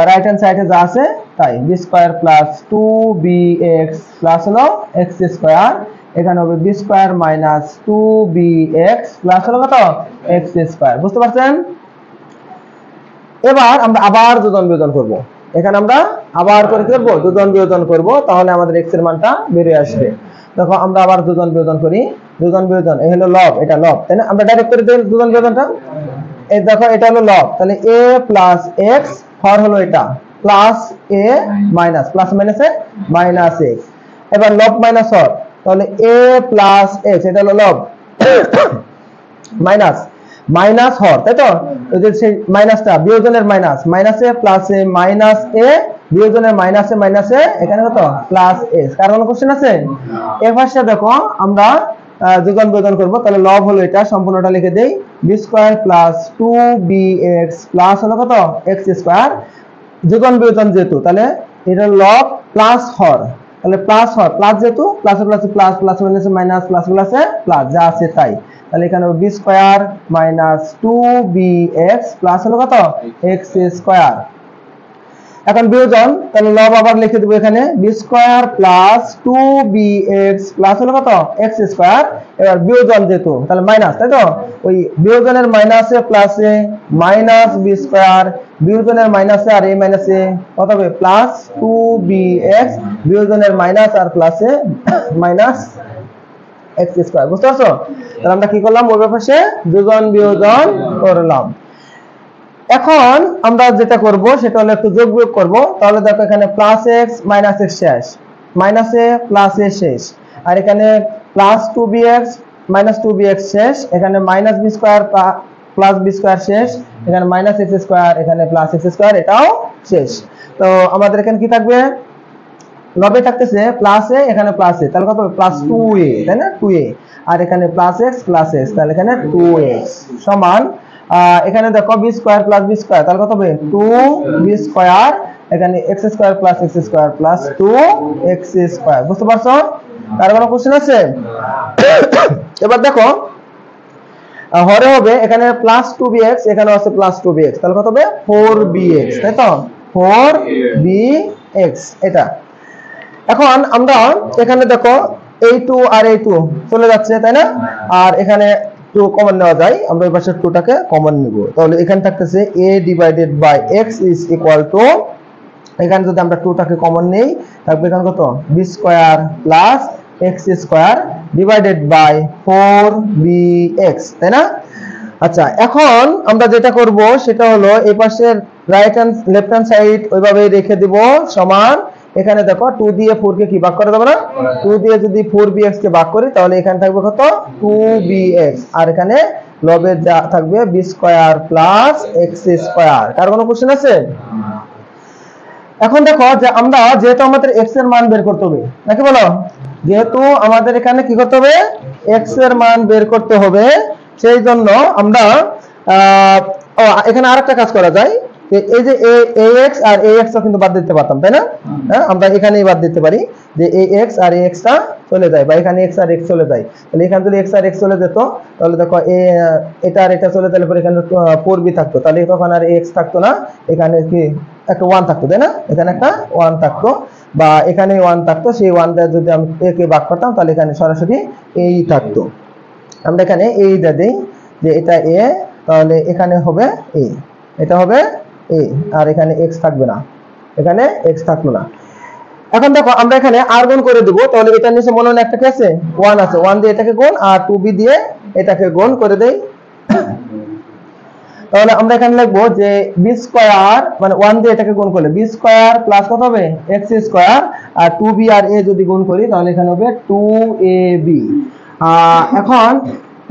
রাইট হ্যান্ড সাইডে যা আছে তাই b square plus 2bx plus হলো x স্কয়ার, এখানে হবে b square minus 2bx plus হলো কত x স্কয়ার। বুঝতে পারছেন? এবার আমরা আবার যোজন বিয়োজন করব, এখানে আমরা আবার করে কি করব যোজন বিয়োজন করব, তাহলে আমাদের x এর মানটা বের হয়ে আসবে। দেখো আমরা আবার যোজন বিয়োজন করি, যোজন বিয়োজন এই হলো লব, এটা লব, তাই না? আমরা ডাইরেক্ট করে দেই যোজন বিয়োজনটা, এই দেখো এটা হলো লব, তাহলে a প্লাস x হর হলো এটা প্লাস a মাইনাস প্লাস মাইনাসে মাইনাস x, এবার লব মাইনাস হর, তাহলে a প্লাস x এটা হলো লব মাইনাস মাইনাস হর, তাই তো ওই যে সেই মাইনাসটা বিয়োজনের মাইনাস মাইনাসে প্লাসে মাইনাস a বিয়োজনের মাইনাসে মাইনাসে এখানে কত প্লাস x। কার কোনো কোশ্চেন আছে? এর পাশে দেখো আমরা যোজন বিয়োজন করব, তাহলে লব হলো এটা সম্পূর্ণটা লিখে দেই b square plus 2bx plus হলো কত x স্কয়ার, যোজন বিয়োজন যেহেতু তাহলে এটা লব প্লাস হর, তাহলে প্লাস হর প্লাস যেহেতু প্লাসে প্লাসে প্লাস প্লাস মাইনাসে মাইনাস প্লাস প্লাসে প্লাস যা আছে তাই, তাহলে এখানে b square minus 2bx plus হলো কত x স্কয়ার। এখন বিয়োজন, তাহলে লব আবার লিখে দেব এখানে b square plus 2bx plus হলো কত x স্কয়ার, এবার বিয়োজন যেহেতু তাহলে মাইনাস, তাই তো ওই বিয়োজনের মাইনাসে প্লাসে মাইনাস b স্কয়ার, বিয়োজনের মাইনাসে আর a মাইনাসে কত হবে প্লাস 2bx, বিয়োজনের মাইনাস আর প্লাসে মাইনাস x স্কয়ার। বুঝতে পারছো? তাহলে আমরা কি করলাম ওই পাশে যোজন বিয়োজন করলাম। এখন আমরা যেটা করব সেটা হলো একটু যোগ বিয়োগ করব, তাহলে দেখো এখানে প্লাস x মাইনাস x শেষ, মাইনাসে প্লাস a শেষ, আর এখানে প্লাস 2bx মাইনাস 2bx শেষ, এখানে minus b square plus b square শেষ, এখানে মাইনাস x স্কয়ার, এখানে প্লাস x স্কয়ার এটাও শেষ। তো আমাদের এখানে কি থাকবে লবে থাকতেছে প্লাস a, এখানে প্লাস a, তাহলে কত হবে প্লাস 2a, তাই না 2a, আর এখানে প্লাস x প্লাস x, তাহলে এখানে 2x সমান এখানে দেখো b square plus b square, তাহলে কত হবে 2b স্কয়ার, এখানে x square plus x square plus 2x square. বুঝতে পারছো? কার কোনো কোশ্চেন আছে? এবার দেখো হরে হবে এখানে প্লাস 2bx, এখানে আছে প্লাস 2bx, তাহলে কত হবে 4bx, তাই তো 4bx এটা। এখন আমরা এখানে দেখো এই 2 আর এই 2 চলে যাচ্ছে, তাই না? আর এখানে 2 কমন নেওয়া যায়, আমরা এই পাশে 2টাকে কমন নিব, তাহলে এখানে থাকতেছে a divided by x is equal to, এখানে যদি আমরা 2টাকে কমন নেই থাকবে এখানে কত b square plus x square divided by 4bx, তাই না? আচ্ছা, এখন আমরা যেটা করব সেটা হলো এই পাশের লেফট হ্যান্ড সাইড ওইভাবে রেখে দিব সমান। এখানে দেখো 2 দিয়ে 4 কে কি ভাগ করা যাবে না? 2 দিয়ে যদি 4bx কে ভাগ করি তাহলে এখানে থাকবে কত? 2bx, আর এখানে লবে যা থাকবে b square plus x square. কার কোনো কোশ্চেন আছে? এখন দেখো যে আমরা যেহেতু আমাদের x এর মান বের করতে হবে, নাকি বলো? যেহেতু আমাদের এখানে কি করতে হবে? x এর মান বের করতে হবে, সেই জন্য আমরা এখানে আরেকটা কাজ করা যায়, এই যে ax আর ax ও কিন্তু বাদ দিতে পারতাম, তাই না? হ্যাঁ, আমরা এখানেই বাদ দিতে পারি যে ax আর ax টা চলে যায়, বা এখানে x আর x চলে যায়। তাহলে এখানে যদি x আর x চলে যেত তাহলে দেখো এটা আর এটা চলে, তাহলে পরে এখানে 4b থাকতো, তাহলে তখন আর ax থাকতো না, এখানে কি একটা 1 থাকতো, তাই না? এখানে একটা 1 থাকতো, বা এখানে 1 থাকতো। সেই 1 দিয়ে যদি আমি a কে ভাগ করতাম তাহলে এখানে সরাসরি এই থাকতো। আমরা এখানে এই দিয়ে দেই যে এটা a, তাহলে এখানে হবে a, এটা হবে a, আর এখানে x থাকবে না, এখানে x থাকলো না। এখন দেখো আমরা এখানে r গুণ করে দেব, তাহলে এটার নিচে মনে হয় একটা কি আছে? 1 আছে, 1 দিয়ে এটাকে গুণ আর 2b দিয়ে এটাকে গুণ করে দেই। তাহলে আমরা এখানে লিখবো যে b স্কয়ার, মানে 1 দিয়ে এটাকে গুণ করলে b স্কয়ার প্লাস কত হবে? x স্কয়ার, আর 2b আর a যদি গুণ করি তাহলে এখানে হবে 2ab। এখন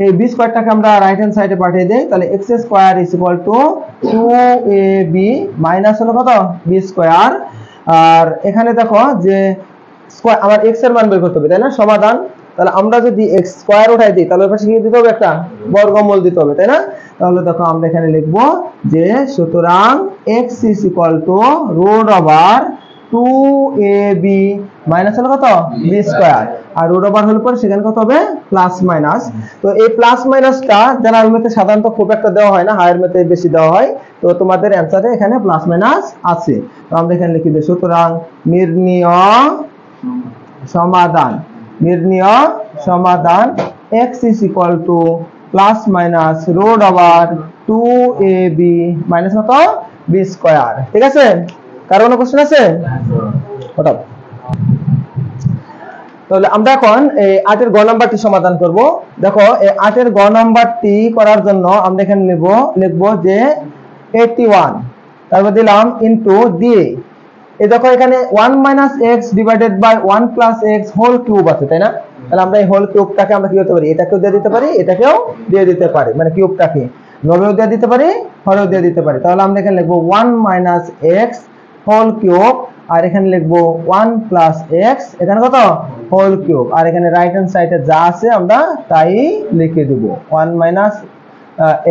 এই b স্কয়ারটাকে আমরা রাইট হ্যান্ড সাইডে পাঠিয়ে দেই, তাহলে x square is equal two 2ab minus হলো কত? b square. আর এখানে দেখো যে স্কয়ার আমার x এর মান বের করতে হবে, তাই না? সমাধান। তাহলে আমরা যদি x স্কয়ার উঠাই দিই তাহলে ওর পাশে কি দিতে হবে? একটা বর্গমূল দিতে হবে, তাই না? তাহলে দেখো আমরা এখানে লিখবো যে সুতরাং x is equal to root over 2ab minus হলো কত? b স্কয়ার, আর রুট ওভার হলে পরে সেখানে কত হবে? Plus minus. তো এই প্লাস মাইনাসটা জেনারেল ম্যাথে সাধারণত খুব একটা দেওয়া হয় না, হায়ার ম্যাথে বেশি দেওয়া হয়। তো তোমাদের অ্যানসারে এখানে প্লাস মাইনাস আছে, তো আমরা এখানে লিখি দিই সুতরাং নির্ণীয় সমাধান x is equal to plus minus root over 2ab minus কত? b square. ঠিক আছে? কারো কোনো কোশ্চেন আছে? ওটা তাহলে আমরা এখন এই 8 এর গ নাম্বারটি সমাধান করব। দেখো এই 8 এর গ নাম্বারটি করার জন্য আমরা এখানে লিখবো যে 81, তারপর দিলাম ইনটু দিয়ে এই দেখো এখানে 1 - x divided by 1 + x whole cube আছে, তাই না? তাহলে আমরা এই হোল কিউবটাকে আমরা কি করতে পারি? এটাকেও দিয়ে দিতে পারি, এটাকেও দিয়ে দিতে পারি, মানে কিউবটাকে লবেও দিয়ে দিতে পারি, হরেও দিয়ে দিতে পারি। তাহলে আমরা এখানে লিখবো 1 - x হোল কিউব, আর এখানে লিখবো 1 + x, এখানে কত? হোল কিউব, আর এখানে রাইট হ্যান্ড সাইডে যা আছে আমরা তাই লিখে দেব 1 -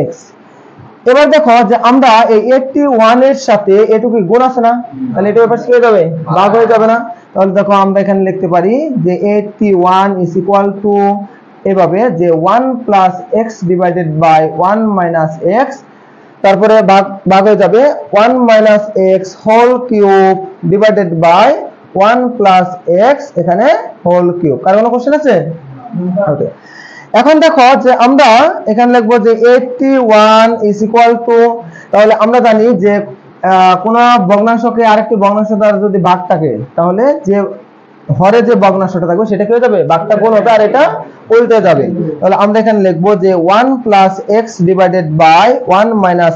x। এবার দেখো যে আমরা এই 81 এর সাথে এটুকু গুণ আছে না, তাহলে এটা এবার কি হয়ে যাবে? ভাগ হয়ে যাবে না? তাহলে দেখো আমরা এখানে লিখতে পারি যে 81 ইজ ইকুয়াল টু এভাবে যে 1 + x ডিভাইডেড বাই 1 - x, তারপরে ভাগ হয়ে যাবে 1 - x whole cube divided by 1 + x এখানে হোল কিউব। কার কোনো কোশ্চেন আছে? ওকে, এখন দেখো যে আমরা এখানে লিখবো যে 81 ইজ ইকুয়াল টু, তাহলে আমরা জানি যে কোন ভগ্নাংশকে আরেকটি ভগ্নাংশ দ্বারা যদি ভাগ থাকে তাহলে যে হরে যে ভগ্নাংশটা থাকবে সেটা কি হয়ে যাবে? ভাগটা গুণ হবে আর এটা উল্টে যাবে। তাহলে আমরা এখানে লিখবো যে 1 + x ডিভাইডেড বাই 1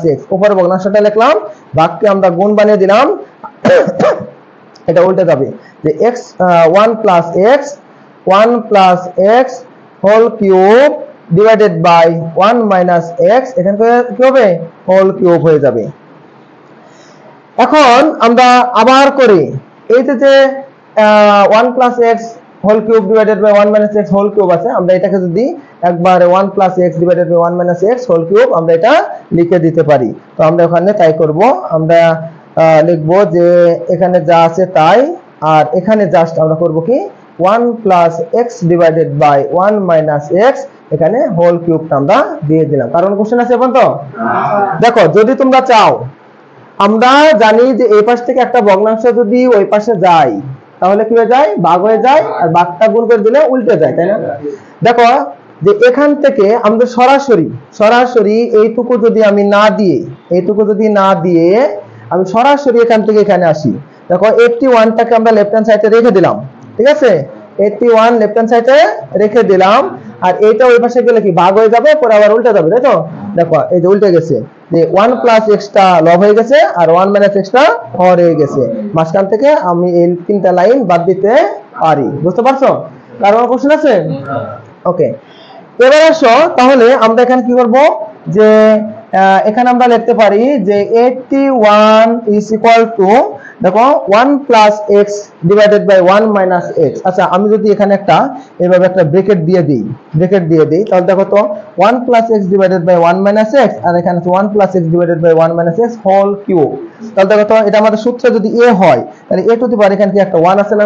- x, উপরে ভগ্নাংশটা লিখলাম, ভাগকে আমরা গুণ বানিয়ে দিলাম, এটা উল্টে যাবে যে x 1 + x whole cube divided by 1 - x, এখানে কি হবে? হোল কিউব হয়ে যাবে। এখন আমরা আবার করি এই যে 1 + x whole cube divided by 1 - x whole cube আছে, আমরা এটাকে যদি একবার 1 + x divided by 1 - x whole cube আমরা এটা লিখে দিতে পারি। তো আমরা ওখানে তাই করব, আমরা লিখবো যে এখানে যা আছে তাই, আর এখানে জাস্ট আমরা করব কি 1 + x ডিভাইডেড বাই 1 - x, এখানে হোল কিউবটা আমরা দিয়ে দিলাম। কারণ কোশ্চেন আছে এখন তো? দেখো যদি তোমরা চাও, আমরা জানি যে এই পাশ থেকে একটা ভগ্নাংশ যদি ওই পাশে যায় তাহলে কি হয়ে যায়? ভাগ হয়ে যায়, আর ভাগটা গুণ করে দিলে উল্টে যায়, তাই না? দেখো যে এখান থেকে আমরা সরাসরি এইটুকু যদি আমি না দিয়ে আমি সরাসরি এখান থেকে এখানে আসি, দেখো 81টাকে আমরা লেফট হ্যান্ড সাইডে রেখে দিলাম, ঠিক আছে? 81 লেফট হ্যান্ড সাইডে রেখে দিলাম, আর এইটা ওই পাশে গেলে কি ভাগ হয়ে যাবে, পরে আবার উল্টে যাবে, তাই তো? দেখো এই যে উল্টে গেছে, যে 1 প্লাস এক্সটা লব হয়ে গেছে আর 1 মাইনাস এক্সটা হর হয়ে গেছে। মাঝখান থেকে আমি এই তিনটা লাইন বাদ দিতে পারি। বুঝতে পারছো? কারণ কোশ্চেন আছে? ওকে, এবার আসো তাহলে আমরা এখানে কি করব, যে এখানে আমরা লিখতে পারি যে 81 ইজ ইকুয়াল টু, দেখো 1 plus x divided by 1 minus x. আচ্ছা, আমি যদি এখানে একটা এভাবে একটা ব্র্যাকেট দিয়ে দিই, তাহলে দেখো তো 1 plus x divided by 1 minus x, আর এখানে 1 plus x divided by 1 minus x whole cube. তাহলে দেখো তো এটা আমাদের সূত্র যদি a হয়, তাহলে a টু দি পাওয়ার এখানে কি একটা 1 আছে না?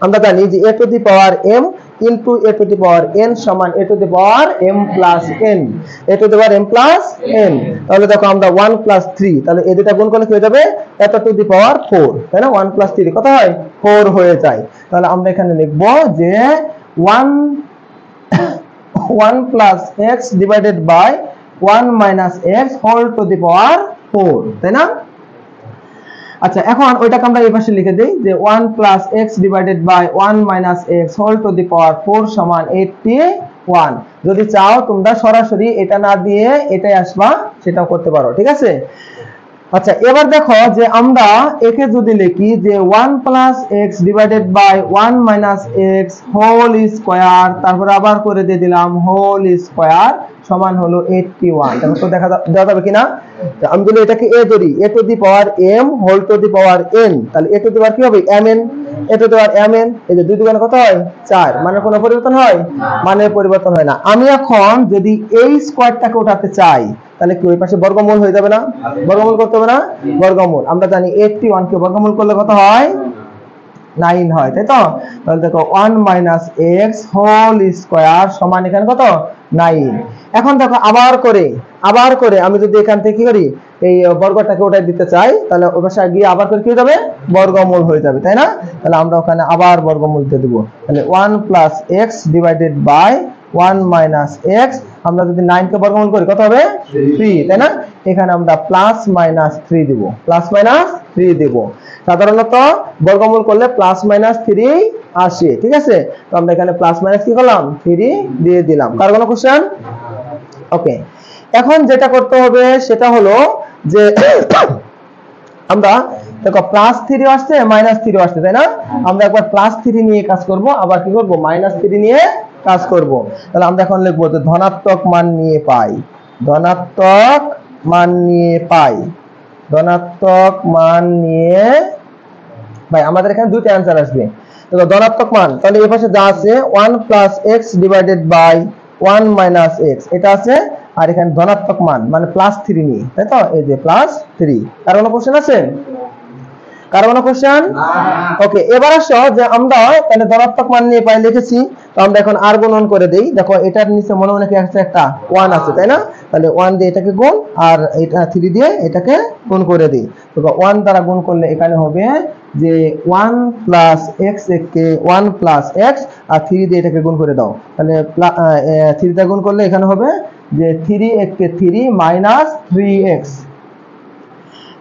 আমরা জানি যে a to the power m into a to the power n সমান a to the power m plus n, a to the power m plus n। তাহলে দেখো আমরা 1 plus 3, তাহলে এই দুটো গুণ করলে কি হয়ে যাবে, a to the power 4, তাই না? 1 plus 3 কত হয়? 4 হয়ে যায়। তাহলে আমরা এখানে লিখব যে 1 plus x divided by 1 minus x whole to the power 4, তাই না? আচ্ছা, এখন ওইটাকে আমরা এই পাশে লিখে দেই যে 1 plus x divided by 1 minus x whole to the power 4 সমান 81। যদি চাও তোমরা সরাসরি এটা না দিয়ে এটাই আসবা, সেটাও করতে পারো, ঠিক আছে? আচ্ছা, এবার দেখো যে আমরা একে যদি লিখি যে 1 plus x divided by 1 minus x whole square, তারপর আবার করে দিয়ে দিলাম হোল স্কয়ার সমান হলো 81। দেখো তো দেওয়া যাবে কিনা? আমি যদি এটাকে a ধরি, a to the power m হোল টু দি পাওয়ার n, তাহলে a টু দি পাওয়ার কি হবে? mn, a to the power mn। এই যে দুই দুগুণে কত হয়? 4। মানে কোনো পরিবর্তন হয়? মানে পরিবর্তন হয় না। আমি এখন যদি এই স্কয়ারটাকে উঠাতে চাই, তাহলে কি ওই পাশে বর্গমূল হয়ে যাবে না? বর্গমূল করতে হবে না? বর্গমূল। আমরা জানি 81 কে বর্গমূল করলে কত হয়? 9 হয়, তাই তো? তাহলে দেখো 1 মাইনাস এক্স হোল স্কয়ার সমান এখানে কত? 9। এখন দেখো আবার করে আমি যদি এখান থেকে কি করি, এই বর্গটাকে উঠাই দিতে চাই, তাহলে ওই পাশে গিয়ে আবার করে কি হয়ে যাবে? বর্গমূল হয়ে যাবে, তাই না? তাহলে আমরা ওখানে আবার বর্গমূল দিয়ে দেব। তাহলে 1 plus x divided by 1 minus x, আমরা যদি 9 কে বর্গমূল করি কত হবে? 3, তাই না? এখানে আমরা প্লাস মাইনাস 3 দেব, প্লাস মাইনাস 3 দেব। সাধারণত বর্গমূল করলে প্লাস মাইনাস 3 আসে, ঠিক আছে? তো আমরা এখানে প্লাস মাইনাস কি করলাম? 3 দিয়ে দিলাম। কার কোনো কোশ্চেন? ওকে, এখন যেটা করতে হবে সেটা হলো যে আমরা দেখো প্লাস 3 আসছে, মাইনাস 3 আসছে, তাই না? আমরা একবার প্লাস 3 নিয়ে কাজ করব, আবার কি করব? মাইনাস 3 নিয়ে কাজ করব। তাহলে আমরা এখন লিখব যে ধনাত্মক মান নিয়ে পাই, ধনাত্মক মান নিয়ে পাই, ধনাত্মক মান নিয়ে ভাই আমাদের এখানে দুইটা অ্যানসার আসবে। দেখো ধনাত্মক মান, তাহলে এই পাশে যা আছে 1 plus x divided by 1 minus x, এটা আছে। আর এখানে ধনাত্মক মান মানে প্লাস 3 নিয়ে, তাই তো? এই যে প্লাস 3। কার কোনো কোশ্চেন আছে? কার কোনো কোশ্চেন? ওকে, এবার আসো যে আমরা তাহলে ধনাত্মক মান নিয়ে পাই লিখেছি, তো আমরা এখন আর গুণন করে দেই। দেখো এটার নিচে মনে মনে কি আছে? একটা 1 আছে, তাই না? তাহলে 1 দিয়ে এটাকে গুণ, আর এটা 3 দিয়ে এটাকে গুণ করে দেই। তো 1 দ্বারা গুণ করলে এখানে হবে যে 1 প্লাস এক্স, কে 1 প্লাস এক্স, আর 3 দিয়ে এটাকে গুণ করে দাও। তাহলে 3 দিয়ে গুণ করলে এখানে হবে যে 3 কে 3 মাইনাস 3x।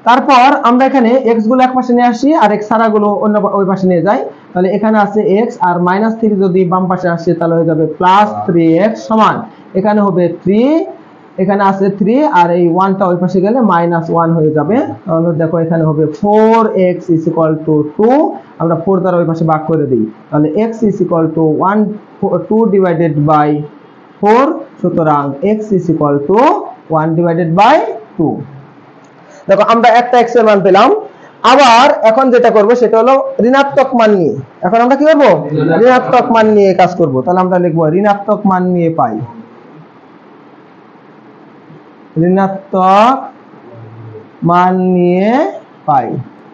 তারপর আমরা এখানে x গুলো এক পাশে নিয়ে আসি, আর x ছাড়া গুলো অন্য ওই পাশে নিয়ে যাই। তাহলে এখানে আছে x, আর মাইনাস 3 যদি বাম পাশে আসে তাহলে হয়ে যাবে প্লাস 3x সমান এখানে হবে 3, এখানে আছে 3, আর এই 1টা ওই পাশে গেলে মাইনাস 1 হয়ে যাবে। তাহলে দেখো এখানে হবে 4x is equal to 2, আমরা 4 দ্বারা ওই পাশে ভাগ করে দিই। তাহলে x is equal to 2 divided by 4, সুতরাং x is equal to 1 divided by 2। দেখো আমরা একটা x এর মান পেলাম। আবার এখন যেটা করব সেটা হলো ঋণাত্মক মান নিয়ে। এখন আমরা কি করব? ঋণাত্মক মান নিয়ে কাজ করব। তাহলে আমরা লিখব ঋণাত্মক মান নিয়ে পাই, ঋণাত্মক মান নিয়ে পাই।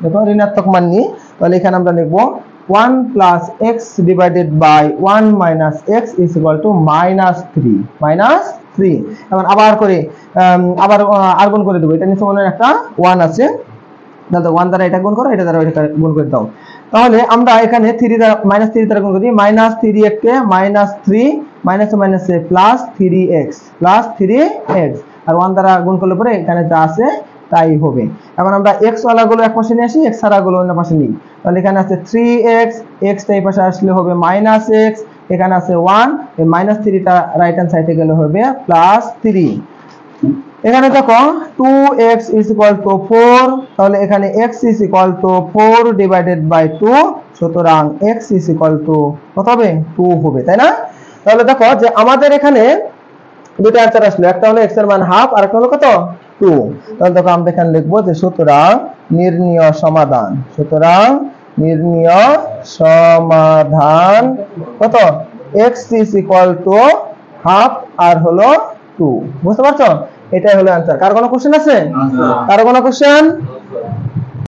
দেখো ঋণাত্মক মান নিয়ে, তাহলে এখানে আমরা লিখব 1 plus x divided by 1 minus x is equal to minus 3, minus 3। এখন আবার করে আবার আর গুণ করে দেবো। এটা নিচে মনে একটা 1 আছে, তাহলে 1 দ্বারা এটা গুণ করো, এটা দ্বারা এটা গুণ করে দাও। তাহলে আমরা এখানে 3 দ্বারা মাইনাস 3 দ্বারা গুণ করি, মাইনাস 3x কে মাইনাস 3, মাইনাসে মাইনাসে প্লাস 3x, প্লাস 3x। আর 1 দ্বারা গুণ করলে পরে এখানে যা আছে তাই হবে। এখন আমরা x ওয়ালা গুলো এক পাশে নিয়ে আসি, x ছাড়া গুলো অন্য পাশে নিই। তাহলে এখানে আছে 3x, x টা এই পাশে আসলে হবে -x, এখানে আছে 1, এই -3 টা রাইট হ্যান্ড সাইডে গেলে হবে +3। এখানে দেখো 2x is equal to 4, তাহলে এখানে x is equal to 4 divided by 2, সুতরাং x is equal to কত হবে? 2 হবে, তাই না? তাহলে দেখো যে আমাদের এখানে দুটো অ্যানসার আসলো, একটা হলো x এর মান হাফ আর একটা হলো কত? 2। তাহলে দেখো আমরা এখানে লিখবো যে সুতরাং নির্ণীয় সমাধান, সুতরাং নির্ণীয় সমাধান কত? x is equal to half আর হলো 2। বুঝতে পারছো? এটাই হলো অ্যানসার। কার কোনো কোশ্চেন আছে? কার কোনো কোশ্চেন?